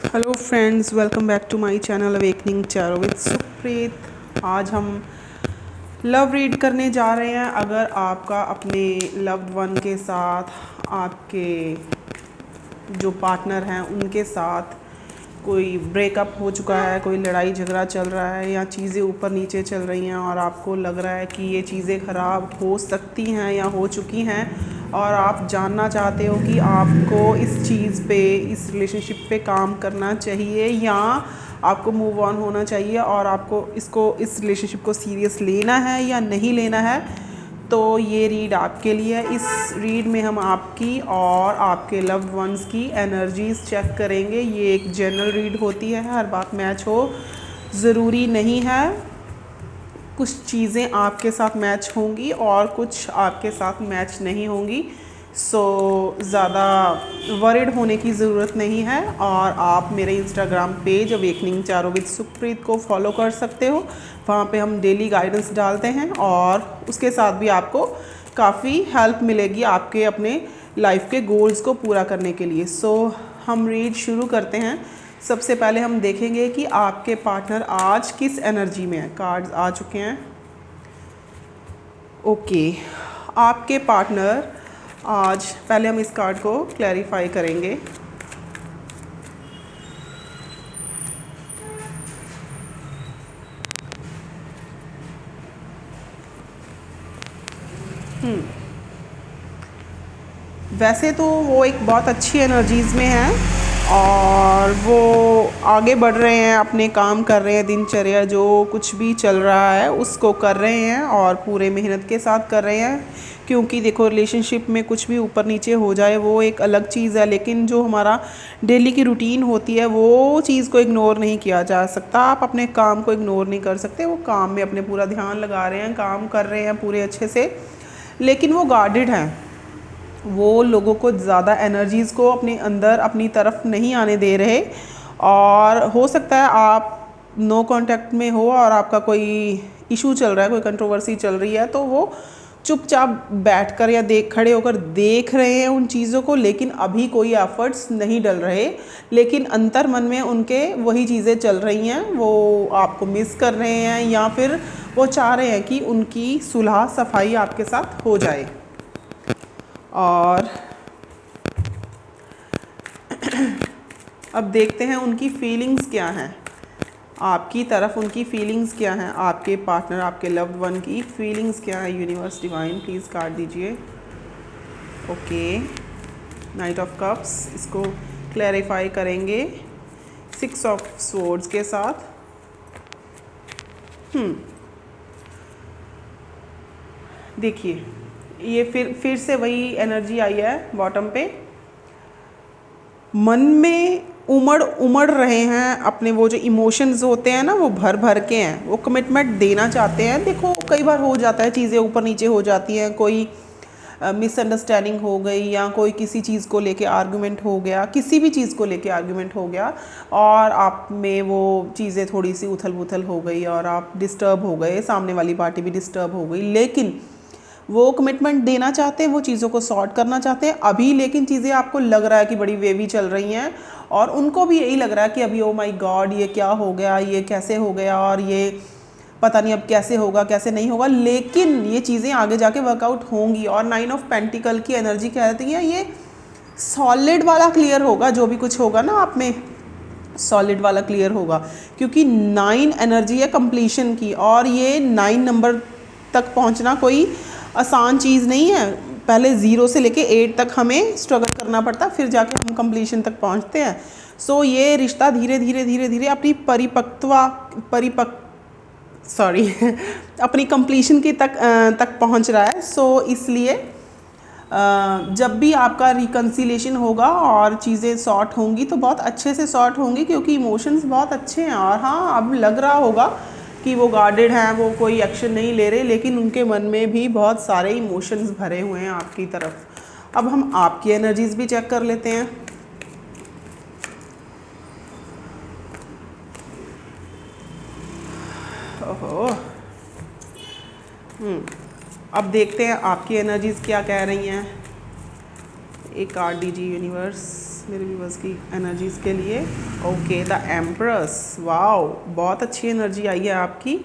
Hello friends, welcome back to my channel awakening tarot with Supreet. आज हम love read करने जा रहे हैं। अगर आपका अपने लव्ड वन के साथ, आपके जो पार्टनर हैं उनके साथ कोई ब्रेकअप हो चुका है, कोई लड़ाई झगड़ा चल रहा है या चीज़ें ऊपर नीचे चल रही हैं और आपको लग रहा है कि ये चीज़ें ख़राब हो सकती हैं या हो चुकी हैं और आप जानना चाहते हो कि आपको इस चीज़ पे, इस रिलेशनशिप पे काम करना चाहिए या आपको मूव ऑन होना चाहिए और आपको इस रिलेशनशिप को सीरियस लेना है या नहीं लेना है, तो ये रीड आपके लिए है। इस रीड में हम आपकी और आपके लव्ड वंस की एनर्जीज़ चेक करेंगे। ये एक जनरल रीड होती है, हर बात मैच हो ज़रूरी नहीं है। कुछ चीज़ें आपके साथ मैच होंगी और कुछ आपके साथ मैच नहीं होंगी, सो ज़्यादा वरिड होने की ज़रूरत नहीं है। और आप मेरे Instagram page awakening tarot with Supreet को फॉलो कर सकते हो। वहाँ पे हम डेली गाइडेंस डालते हैं और उसके साथ भी आपको काफ़ी हेल्प मिलेगी आपके अपने लाइफ के गोल्स को पूरा करने के लिए। सो हम रीड शुरू करते हैं। सबसे पहले हम देखेंगे कि आपके पार्टनर आज किस एनर्जी में है। कार्ड्स आ चुके हैं। ओके, आपके पार्टनर आज, पहले हम इस कार्ड को क्लैरिफाई करेंगे। वैसे तो वो एक बहुत अच्छी एनर्जीज़ में है और वो आगे बढ़ रहे हैं, अपने काम कर रहे हैं, दिनचर्या जो कुछ भी चल रहा है उसको कर रहे हैं और पूरे मेहनत के साथ कर रहे हैं। क्योंकि देखो, रिलेशनशिप में कुछ भी ऊपर नीचे हो जाए वो एक अलग चीज़ है, लेकिन जो हमारा डेली की रूटीन होती है वो चीज़ को इग्नोर नहीं किया जा सकता। आप अपने काम को इग्नोर नहीं कर सकते। वो काम में अपने पूरा ध्यान लगा रहे हैं, काम कर रहे हैं पूरे अच्छे से, लेकिन वो गार्डेड हैं। वो लोगों को ज़्यादा एनर्जीज़ को अपने अंदर, अपनी तरफ नहीं आने दे रहे। और हो सकता है आप नो कांटेक्ट में हो और आपका कोई इशू चल रहा है, कोई कंट्रोवर्सी चल रही है, तो वो चुपचाप बैठकर या खड़े होकर देख रहे हैं उन चीज़ों को, लेकिन अभी कोई एफर्ट्स नहीं डल रहे। लेकिन अंतर मन में उनके वही चीज़ें चल रही हैं। वो आपको मिस कर रहे हैं या फिर वो चाह रहे हैं कि उनकी सुलह सफाई आपके साथ हो जाए। और अब देखते हैं उनकी फीलिंग्स क्या हैं, आपकी तरफ उनकी फीलिंग्स क्या हैं, आपके पार्टनर, आपके लव्ड वन की फीलिंग्स क्या है। यूनिवर्स डिवाइन प्लीज़ कार्ड दीजिए। ओके, नाइट ऑफ कप्स, इसको क्लैरिफाई करेंगे 6 ऑफ स्वॉर्ड्स के साथ। देखिए, ये फिर से वही एनर्जी आई है बॉटम पे। मन में उमड़ रहे हैं अपने, वो जो इमोशंस होते हैं ना, वो भर भर के हैं। वो कमिटमेंट देना चाहते हैं। देखो, कई बार हो जाता है, चीज़ें ऊपर नीचे हो जाती हैं, कोई मिसअंडरस्टैंडिंग हो गई या कोई किसी चीज़ को लेके आर्गुमेंट हो गया, किसी भी चीज़ को लेके आर्गुमेंट हो गया और आप में वो चीज़ें थोड़ी सी उथल पुथल हो गई और आप डिस्टर्ब हो गए, सामने वाली पार्टी भी डिस्टर्ब हो गई। लेकिन वो कमिटमेंट देना चाहते हैं, वो चीज़ों को सॉर्ट करना चाहते हैं अभी, लेकिन चीज़ें आपको लग रहा है कि बड़ी वेवी चल रही हैं और उनको भी यही लग रहा है कि अभी ओ माय गॉड, ये क्या हो गया, ये कैसे हो गया और ये पता नहीं अब कैसे होगा, कैसे नहीं होगा। लेकिन ये चीज़ें आगे जाके वर्कआउट होंगी। और 9 ऑफ पेंटिकल की एनर्जी कहती है ये सॉलिड वाला क्लियर होगा। जो भी कुछ होगा ना आप में, सॉलिड वाला क्लियर होगा, क्योंकि 9 एनर्जी है कंप्लीशन की और ये 9 नंबर तक पहुंचना कोई आसान चीज़ नहीं है। पहले 0 से लेके 8 तक हमें स्ट्रगल करना पड़ता, फिर जाके हम कंप्लीशन तक पहुंचते हैं। सो ये रिश्ता धीरे धीरे धीरे धीरे अपनी अपनी कंप्लीशन की तक पहुंच रहा है। सो इसलिए जब भी आपका रिकन्सिलेशन होगा और चीज़ें सॉर्ट होंगी तो बहुत अच्छे से सॉर्ट होंगी, क्योंकि इमोशंस बहुत अच्छे हैं। और हाँ, अब लग रहा होगा कि वो गार्डेड हैं, वो कोई एक्शन नहीं ले रहे, लेकिन उनके मन में भी बहुत सारे इमोशंस भरे हुए हैं आपकी तरफ। अब हम आपकी एनर्जीज भी चेक कर लेते हैं। ओहो, अब देखते हैं आपकी एनर्जीज क्या कह रही हैं। एक कार्ड दीजिए यूनिवर्स। मेरे व्यूवर्स की एनर्जीज़ के लिए। ओके, द एम्प्रेस, वाओ, बहुत अच्छी एनर्जी आई है आपकी।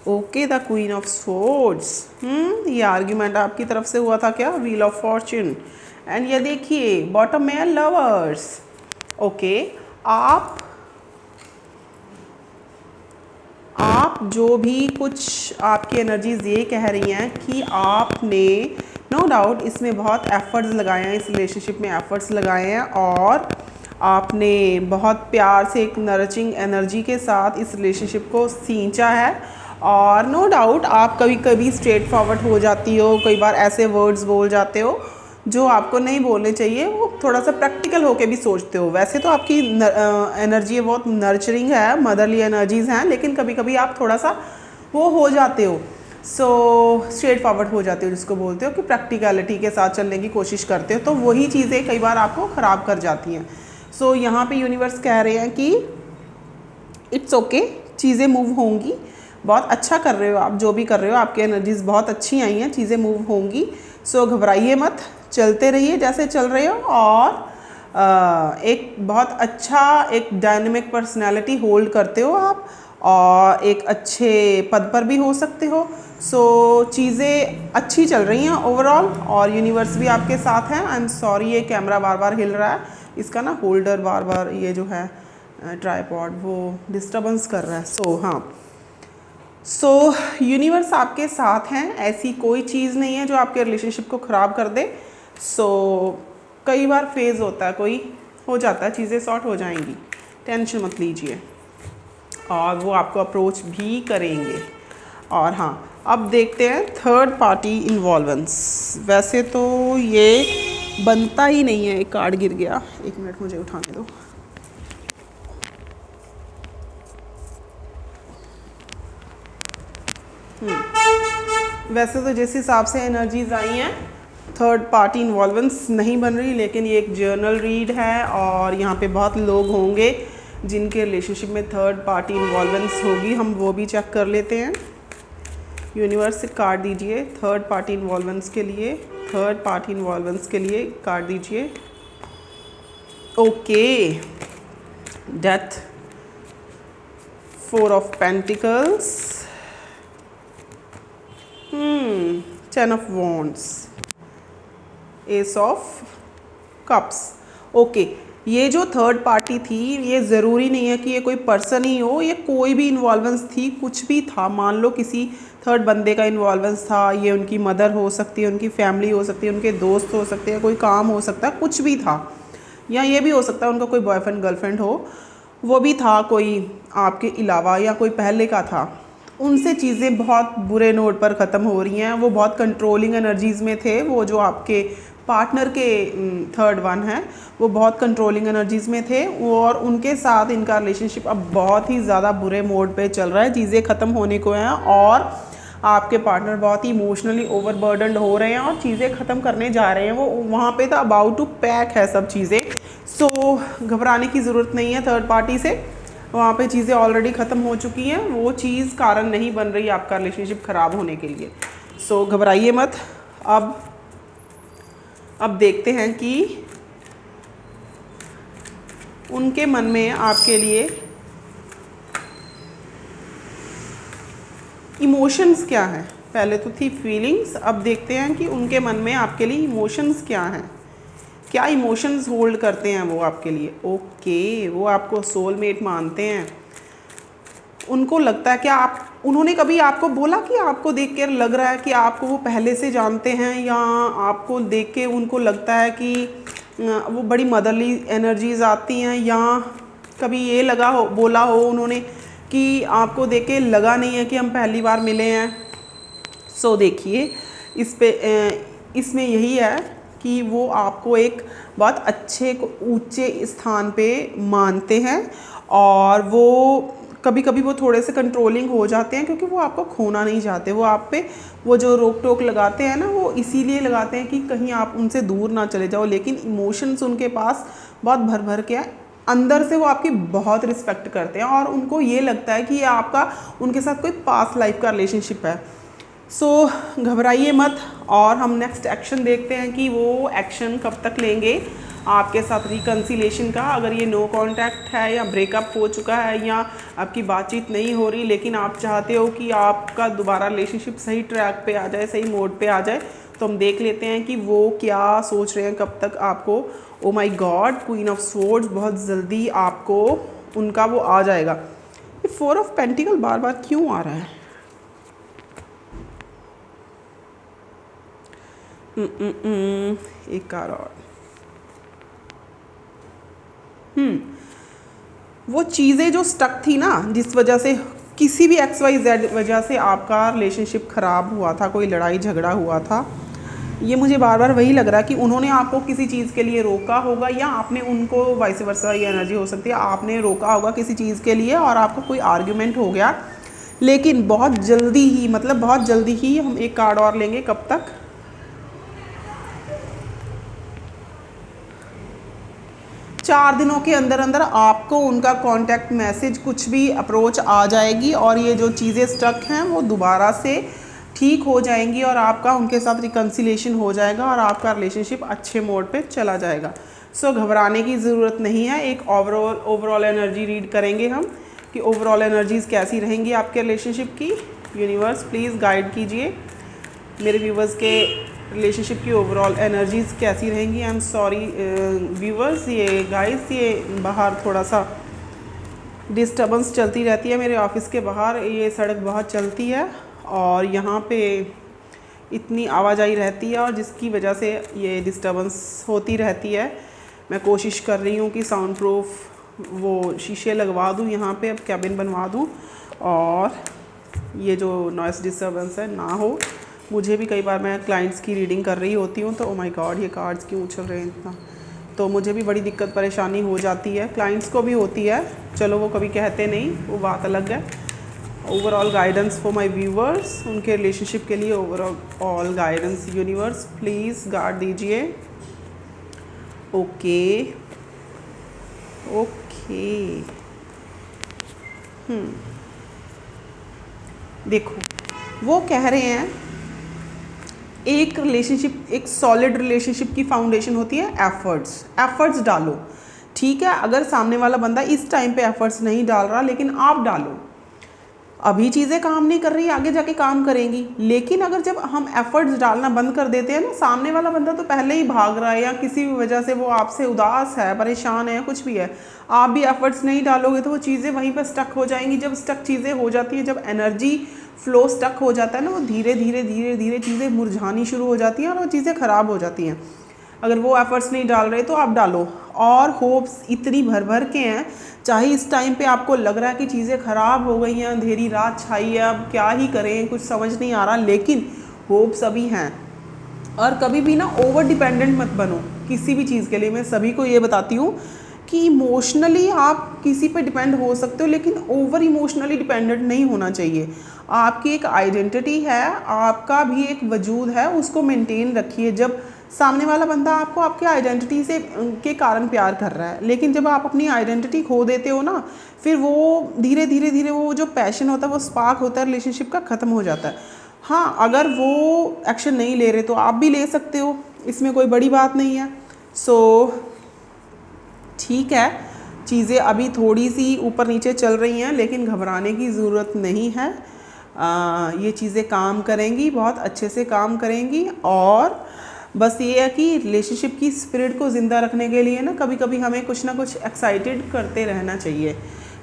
Okay, the queen of swords, ये आर्ग्यूमेंट आपकी तरफ से हुआ था क्या? Wheel of Fortune. एंड ये देखिए बॉटम में है लवर्स। ओके, आप जो भी कुछ आपकी एनर्जीज ये कह रही हैं कि आपने नो डाउट इसमें बहुत एफर्ट्स लगाए हैं, इस रिलेशनशिप में एफर्ट्स लगाए हैं, और आपने बहुत प्यार से एक नर्चरिंग एनर्जी के साथ इस रिलेशनशिप को सींचा है। और नो डाउट आप कभी कभी स्ट्रेट फॉरवर्ड हो जाती हो, कई बार ऐसे वर्ड्स बोल जाते हो जो आपको नहीं बोलने चाहिए, वो थोड़ा सा प्रैक्टिकल होके भी सोचते हो। वैसे तो आपकी एनर्जी बहुत नर्चरिंग है, मदरली एनर्जीज़ हैं, लेकिन कभी कभी आप थोड़ा सा वो हो जाते हो, स्ट्रेट फॉरवर्ड हो जाते हो, जिसको बोलते हो कि प्रैक्टिकलिटी के साथ चलने की कोशिश करते हो, तो वही चीज़ें कई बार आपको ख़राब कर जाती हैं। यहाँ पे यूनिवर्स कह रहे हैं कि इट्स ओके, चीज़ें मूव होंगी, बहुत अच्छा कर रहे हो आप, जो भी कर रहे हो आपकी एनर्जीज़ बहुत अच्छी आई हैं, चीज़ें मूव होंगी। घबराइए मत, चलते रहिए जैसे चल रहे हो, और एक बहुत अच्छा एक डायनेमिक पर्सनालिटी होल्ड करते हो आप, और एक अच्छे पद पर भी हो सकते हो। चीज़ें अच्छी चल रही हैं ओवरऑल, और यूनिवर्स भी आपके साथ हैं। आई एम सॉरी, ये कैमरा बार बार हिल रहा है, इसका ना होल्डर बार बार ये जो है ट्राइपॉड वो डिस्टर्बेंस कर रहा है। यूनिवर्स आपके साथ हैं, ऐसी कोई चीज़ नहीं है जो आपके रिलेशनशिप को ख़राब कर दे। कई बार फेज़ होता है, कोई हो जाता है, चीज़ें सॉर्ट हो जाएंगी, टेंशन मत लीजिए, और वो आपको अप्रोच भी करेंगे। और हाँ, अब देखते हैं थर्ड पार्टी इन्वॉल्वेंस। वैसे तो ये बनता ही नहीं है, एक कार्ड गिर गया, एक मिनट मुझे उठाने दो। वैसे तो जिस हिसाब से एनर्जीज आई हैं, थर्ड पार्टी इन्वॉल्वेंस नहीं बन रही, लेकिन ये एक जर्नल रीड है, और यहाँ पे बहुत लोग होंगे जिनके रिलेशनशिप में थर्ड पार्टी इन्वॉल्वेंस होगी। हम वो भी चेक कर लेते हैं। यूनिवर्स से कार्ड दीजिए थर्ड पार्टी इन्वॉल्वेंस के लिए, थर्ड पार्टी इन्वॉल्वेंस के लिए कार्ड दीजिए। Okay, death, 4 of pentacles, 10 of wands, S of cups. Okay, ये जो थर्ड पार्टी थी, ये ज़रूरी नहीं है कि ये कोई पर्सन ही हो, ये कोई भी इन्वॉल्वेंस थी, कुछ भी था। मान लो किसी थर्ड बंदे का इन्वॉल्वेंस था, ये उनकी मदर हो सकती है, उनकी फैमिली हो सकती है, उनके दोस्त हो सकते हैं, कोई काम हो सकता है, कुछ भी था। या ये भी हो सकता है उनका कोई बॉयफ्रेंड गर्लफ्रेंड हो, वो भी था कोई आपके अलावा, या कोई पहले का था। उनसे चीज़ें बहुत बुरे नोट पर ख़त्म हो रही हैं। वो बहुत कंट्रोलिंग एनर्जीज़ में थे, वो जो आपके पार्टनर के थर्ड वन है, वो बहुत कंट्रोलिंग एनर्जीज़ में थे, और उनके साथ इनका रिलेशनशिप अब बहुत ही ज़्यादा बुरे मोड पे चल रहा है, चीज़ें ख़त्म होने को हैं, और आपके पार्टनर बहुत ही इमोशनली ओवरबर्डनड हो रहे हैं, और चीज़ें ख़त्म करने जा रहे हैं। वो वहाँ पे तो अबाउट टू पैक है सब चीज़ें। घबराने की ज़रूरत नहीं है थर्ड पार्टी से, वहाँ पे चीज़ें ऑलरेडी ख़त्म हो चुकी हैं। वो चीज़ कारण नहीं बन रही आपका रिलेशनशिप ख़राब होने के लिए। घबराइए मत। अब देखते हैं कि उनके मन में आपके लिए इमोशंस क्या हैं। पहले तो थी फीलिंग्स, अब देखते हैं कि उनके मन में आपके लिए इमोशंस क्या हैं, क्या इमोशंस होल्ड करते हैं वो आपके लिए। ओके, वो आपको सोलमेट मानते हैं। उनको लगता है, क्या उन्होंने कभी आपको बोला कि आपको देख कर लग रहा है कि आपको वो पहले से जानते हैं, या आपको देख के उनको लगता है कि वो बड़ी मदरली एनर्जीज आती हैं, या कभी ये बोला हो उन्होंने कि आपको देख के लगा नहीं है कि हम पहली बार मिले हैं। देखिए इसमें यही है कि वो आपको एक बहुत अच्छे ऊंचे स्थान पे मानते हैं, और वो कभी कभी वो थोड़े से कंट्रोलिंग हो जाते हैं, क्योंकि वो आपको खोना नहीं चाहते। वो आप पे वो जो रोक टोक लगाते हैं ना, वो इसीलिए लगाते हैं कि कहीं आप उनसे दूर ना चले जाओ, लेकिन इमोशंस उनके पास बहुत भर भर के हैं। अंदर से वो आपकी बहुत रिस्पेक्ट करते हैं, और उनको ये लगता है कि ये आपका उनके साथ कोई पास्ट लाइफ का रिलेशनशिप है। घबराइए मत, और हम नेक्स्ट एक्शन देखते हैं कि वो एक्शन कब तक लेंगे। आपके साथ रिकन्सिलेशन का। अगर ये नो कांटेक्ट है या ब्रेकअप हो चुका है या आपकी बातचीत नहीं हो रही, लेकिन आप चाहते हो कि आपका दोबारा रिलेशनशिप सही ट्रैक पे आ जाए, सही मोड पे आ जाए, तो हम देख लेते हैं कि वो क्या सोच रहे हैं, कब तक आपको। Oh my God, queen of swords, बहुत जल्दी आपको उनका वो आ जाएगा। ये 4 ऑफ पेंटिकल बार बार क्यों आ रहा है? एक कार और। वो चीज़ें जो स्टक थी ना, जिस वजह से किसी भी XYZ वजह से आपका रिलेशनशिप ख़राब हुआ था, कोई लड़ाई झगड़ा हुआ था, ये मुझे बार बार वही लग रहा है कि उन्होंने आपको किसी चीज़ के लिए रोका होगा या आपने उनको, वाइस वर्सा ये एनर्जी हो सकती है, आपने रोका होगा किसी चीज़ के लिए और आपका कोई आर्ग्यूमेंट हो गया। लेकिन बहुत जल्दी ही, मतलब बहुत जल्दी ही, हम एक कार्ड और लेंगे। कब तक? 4 दिनों के अंदर अंदर आपको उनका कांटेक्ट मैसेज, कुछ भी अप्रोच आ जाएगी और ये जो चीज़ें स्टक हैं वो दोबारा से ठीक हो जाएंगी और आपका उनके साथ रिकन्सिलेशन हो जाएगा और आपका रिलेशनशिप अच्छे मोड पे चला जाएगा। सो घबराने की ज़रूरत नहीं है। एक ओवरऑल एनर्जी रीड करेंगे हम कि ओवरऑल एनर्जीज़ कैसी रहेंगी आपके रिलेशनशिप की। यूनिवर्स प्लीज़ गाइड कीजिए मेरे व्यूवर्स के रिलेशनशिप की ओवरऑल एनर्जीज़ कैसी रहेंगी। आई एम सॉरी व्यूवर्स, ये गाइस, ये बाहर थोड़ा सा डिस्टर्बेंस चलती रहती है मेरे ऑफिस के बाहर। ये सड़क बहुत चलती है और यहाँ पे इतनी आवाजाही रहती है और जिसकी वजह से ये डिस्टर्बेंस होती रहती है। मैं कोशिश कर रही हूँ कि साउंड प्रूफ वो शीशे लगवा दूँ यहाँ पे, अब कैबिन बनवा दूँ और ये जो नॉइस डिस्टर्बेंस है ना हो। मुझे भी कई बार, मैं क्लाइंट्स की रीडिंग कर रही होती हूँ तो ओ माय गॉड, ये कार्ड्स क्यों उछल रहे हैं इतना, तो मुझे भी बड़ी दिक्कत परेशानी हो जाती है, क्लाइंट्स को भी होती है। चलो वो कभी कहते नहीं, वो बात अलग है। Overall guidance for my viewers, उनके रिलेशनशिप के लिए overall guidance universe please guard दीजिए। ओके ओके, देखो वो कह रहे हैं एक रिलेशनशिप, एक सॉलिड रिलेशनशिप की फाउंडेशन होती है एफर्ट्स डालो। ठीक है, अगर सामने वाला बंदा इस टाइम पे एफर्ट्स नहीं डाल रहा, लेकिन आप डालो। अभी चीज़ें काम नहीं कर रही, आगे जाके काम करेंगी। लेकिन अगर जब हम एफर्ट्स डालना बंद कर देते हैं ना, सामने वाला बंदा तो पहले ही भाग रहा है या किसी भी वजह से वो आपसे उदास है, परेशान है, कुछ भी है, आप भी एफर्ट्स नहीं डालोगे तो वो चीज़ें वहीं पर स्टक हो जाएंगी। जब स्टक चीज़ें हो जाती है, जब एनर्जी फ्लो स्टक हो जाता है ना, वो धीरे धीरे धीरे धीरे चीज़ें मुरझानी शुरू हो जाती हैं और वो चीज़ें ख़राब हो जाती हैं। अगर वो एफर्ट्स नहीं डाल रहे तो आप डालो। और होप्स इतनी भर भर के हैं, चाहे इस टाइम पे आपको लग रहा है कि चीज़ें ख़राब हो गई हैं, अंधेरी रात छाई है, अब क्या ही करें, कुछ समझ नहीं आ रहा, लेकिन होप्स अभी हैं। और कभी भी ना ओवर डिपेंडेंट मत बनो किसी भी चीज़ के लिए। मैं सभी को ये बताती हूँ कि इमोशनली आप किसी पे डिपेंड हो सकते हो, लेकिन ओवर इमोशनली डिपेंडेंट नहीं होना चाहिए। आपकी एक आइडेंटिटी है, आपका भी एक वजूद है, उसको मेंटेन रखिए। जब सामने वाला बंदा आपको आपके आइडेंटिटी से के कारण प्यार कर रहा है, लेकिन जब आप अपनी आइडेंटिटी खो देते हो ना, फिर वो धीरे धीरे धीरे वो जो पैशन होता है, वो स्पार्क होता है रिलेशनशिप का, ख़त्म हो जाता है। हाँ, अगर वो एक्शन नहीं ले रहे तो आप भी ले सकते हो, इसमें कोई बड़ी बात नहीं है। सो ठीक है, चीज़ें अभी थोड़ी सी ऊपर नीचे चल रही हैं, लेकिन घबराने की ज़रूरत नहीं है। ये चीज़ें काम करेंगी, बहुत अच्छे से काम करेंगी। और बस ये है कि रिलेशनशिप की स्पिरिट को ज़िंदा रखने के लिए ना, कभी कभी हमें कुछ ना कुछ एक्साइटेड करते रहना चाहिए।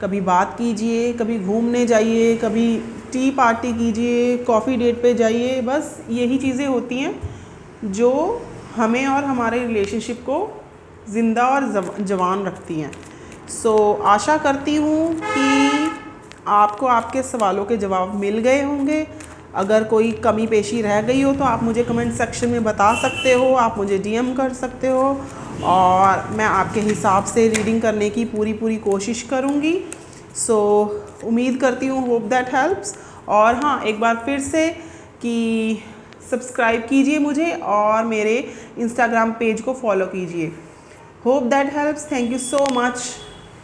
कभी बात कीजिए, कभी घूमने जाइए, कभी टी पार्टी कीजिए, कॉफ़ी डेट पे जाइए। बस यही चीज़ें होती हैं जो हमें और हमारे रिलेशनशिप को ज़िंदा और जवान रखती हैं। सो आशा करती हूँ कि आपको आपके सवालों के जवाब मिल गए होंगे। अगर कोई कमी पेशी रह गई हो तो आप मुझे कमेंट सेक्शन में बता सकते हो, आप मुझे डीएम कर सकते हो और मैं आपके हिसाब से रीडिंग करने की पूरी कोशिश करूँगी। सो उम्मीद करती हूँ होप दैट हेल्प्स। और हाँ, एक बार फिर से कि सब्सक्राइब कीजिए मुझे और मेरे इंस्टाग्राम पेज को फॉलो कीजिए। Hope that helps. Thank you so much.